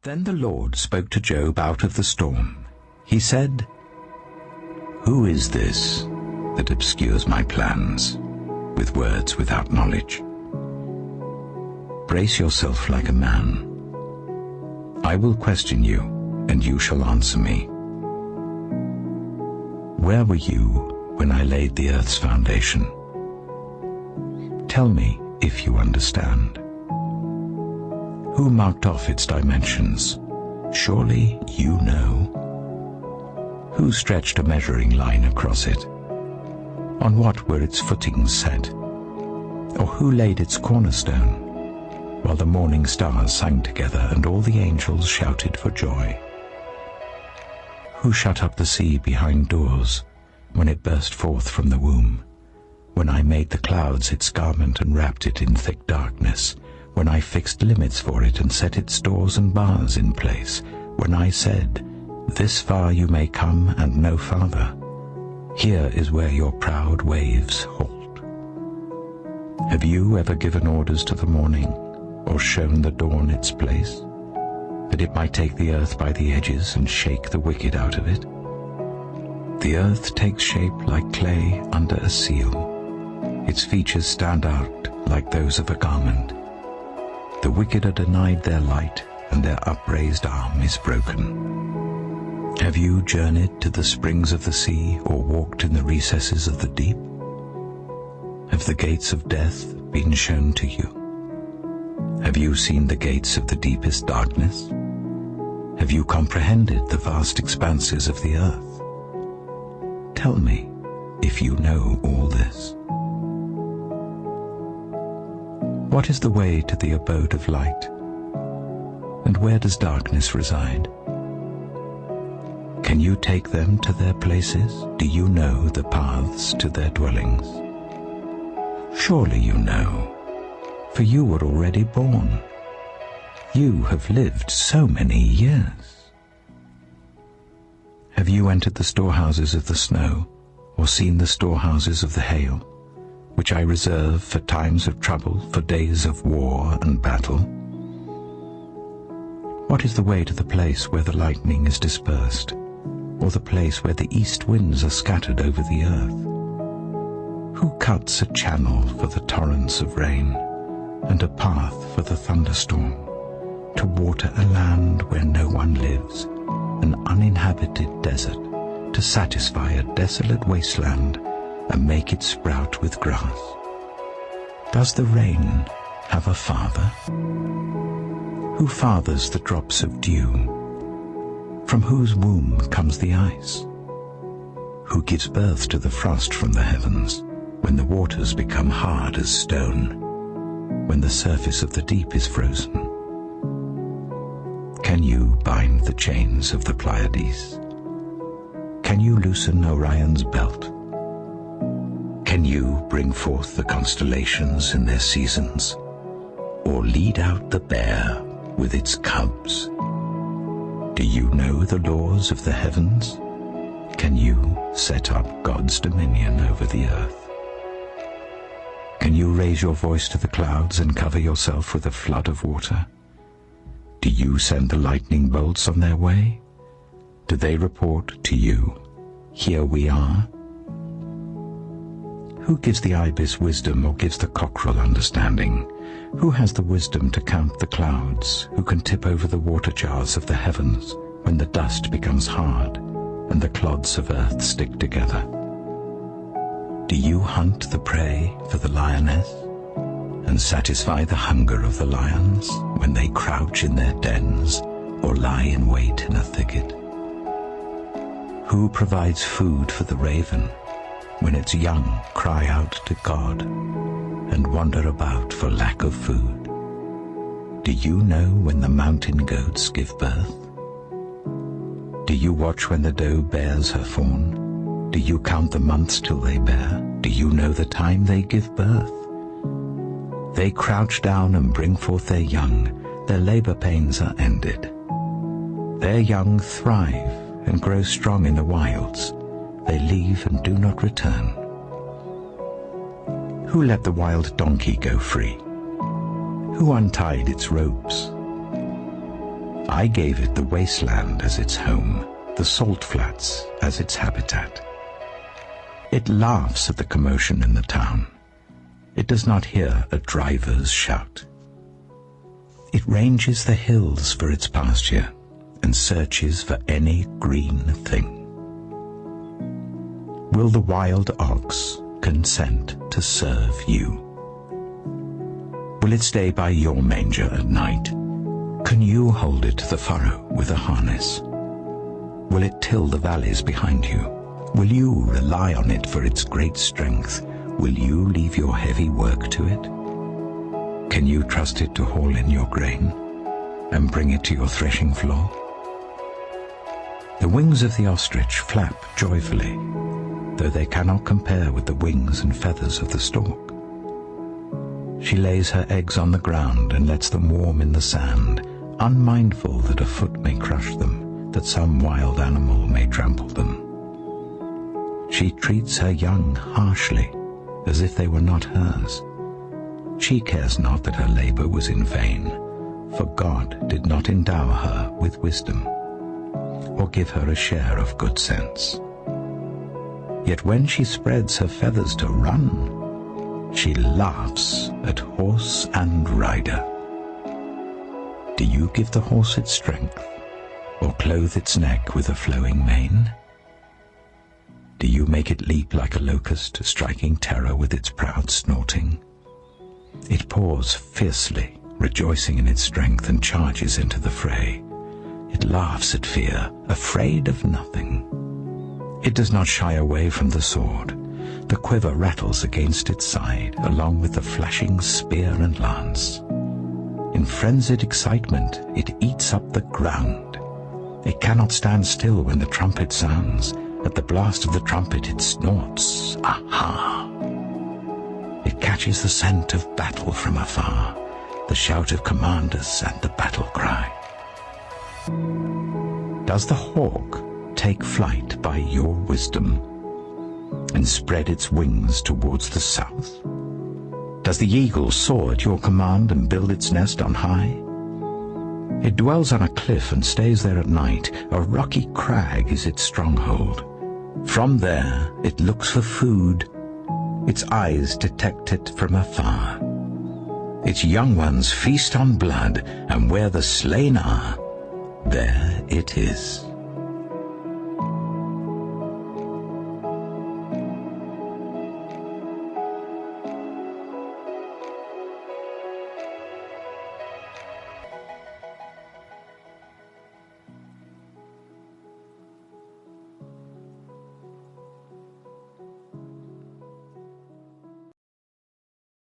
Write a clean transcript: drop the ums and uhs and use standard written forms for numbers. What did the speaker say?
Then the Lord spoke to Job out of the storm. He said, "Who is this that obscures my plans with words without knowledge? Brace yourself like a man. I will question you, and you shall answer me. Where were you when I laid the earth's foundation? Tell me if you understand. Who marked off its dimensions? Surely you know. Who stretched a measuring line across it? On what were its footings set? Or who laid its cornerstone, while the morning stars sang together and all the angels shouted for joy? Who shut up the sea behind doors when it burst forth from the womb? When I made the clouds its garment and wrapped it in thick darkness, when I fixed limits for it and set its doors and bars in place, when I said, 'This far you may come and no farther. Here is where your proud waves halt.' Have you ever given orders to the morning, or shown the dawn its place, that it might take the earth by the edges and shake the wicked out of it? The earth takes shape like clay under a seal. Its features stand out like those of a garment. The wicked are denied their light, and their upraised arm is broken. Have you journeyed to the springs of the sea, or walked in the recesses of the deep? Have the gates of death been shown to you? Have you seen the gates of the deepest darkness? Have you comprehended the vast expanses of the earth? Tell me if you know all this. What is the way to the abode of light? And where does darkness reside? Can you take them to their places? Do you know the paths to their dwellings? Surely you know, for you were already born. You have lived so many years. Have you entered the storehouses of the snow, or seen the storehouses of the hail, which I reserve for times of trouble, for days of war and battle? What is the way to the place where the lightning is dispersed, or the place where the east winds are scattered over the earth? Who cuts a channel for the torrents of rain, and a path for the thunderstorm, to water a land where no one lives, an uninhabited desert, to satisfy a desolate wasteland, and make it sprout with grass? Does the rain have a father? Who fathers the drops of dew? From whose womb comes the ice? Who gives birth to the frost from the heavens, when the waters become hard as stone, when the surface of the deep is frozen? Can you bind the chains of the Pleiades? Can you loosen Orion's belt? Can you bring forth the constellations in their seasons, or lead out the bear with its cubs? Do you know the laws of the heavens? Can you set up God's dominion over the earth? Can you raise your voice to the clouds and cover yourself with a flood of water? Do you send the lightning bolts on their way? Do they report to you, 'Here we are'? Who gives the ibis wisdom, or gives the cockerel understanding? Who has the wisdom to count the clouds? Who can tip over the water jars of the heavens when the dust becomes hard and the clods of earth stick together? Do you hunt the prey for the lioness and satisfy the hunger of the lions when they crouch in their dens or lie in wait in a thicket? Who provides food for the raven when its young cry out to God and wander about for lack of food? Do you know when the mountain goats give birth? Do you watch when the doe bears her fawn? Do you count the months till they bear? Do you know the time they give birth? They crouch down and bring forth their young. Their labor pains are ended. Their young thrive and grow strong in the wilds. They leave and do not return. Who let the wild donkey go free? Who untied its ropes? I gave it the wasteland as its home, the salt flats as its habitat. It laughs at the commotion in the town. It does not hear a driver's shout. It ranges the hills for its pasture and searches for any green thing. Will the wild ox consent to serve you? Will it stay by your manger at night? Can you hold it to the furrow with a harness? Will it till the valleys behind you? Will you rely on it for its great strength? Will you leave your heavy work to it? Can you trust it to haul in your grain and bring it to your threshing floor? The wings of the ostrich flap joyfully, though they cannot compare with the wings and feathers of the stork. She lays her eggs on the ground and lets them warm in the sand, unmindful that a foot may crush them, that some wild animal may trample them. She treats her young harshly, as if they were not hers. She cares not that her labor was in vain, for God did not endow her with wisdom, or give her a share of good sense. Yet when she spreads her feathers to run, she laughs at horse and rider. Do you give the horse its strength, or clothe its neck with a flowing mane? Do you make it leap like a locust, striking terror with its proud snorting? It paws fiercely, rejoicing in its strength, and charges into the fray. It laughs at fear, afraid of nothing. It does not shy away from the sword. The quiver rattles against its side, along with the flashing spear and lance. In frenzied excitement, it eats up the ground. It cannot stand still when the trumpet sounds. At the blast of the trumpet it snorts, aha! It catches the scent of battle from afar, the shout of commanders and the battle cry. Does the hawk take flight by your wisdom and spread its wings towards the south? Does the eagle soar at your command and build its nest on high? It dwells on a cliff and stays there at night. A rocky crag is its stronghold. From there it looks for food. Its eyes detect it from afar. Its young ones feast on blood, and where the slain are, there it is.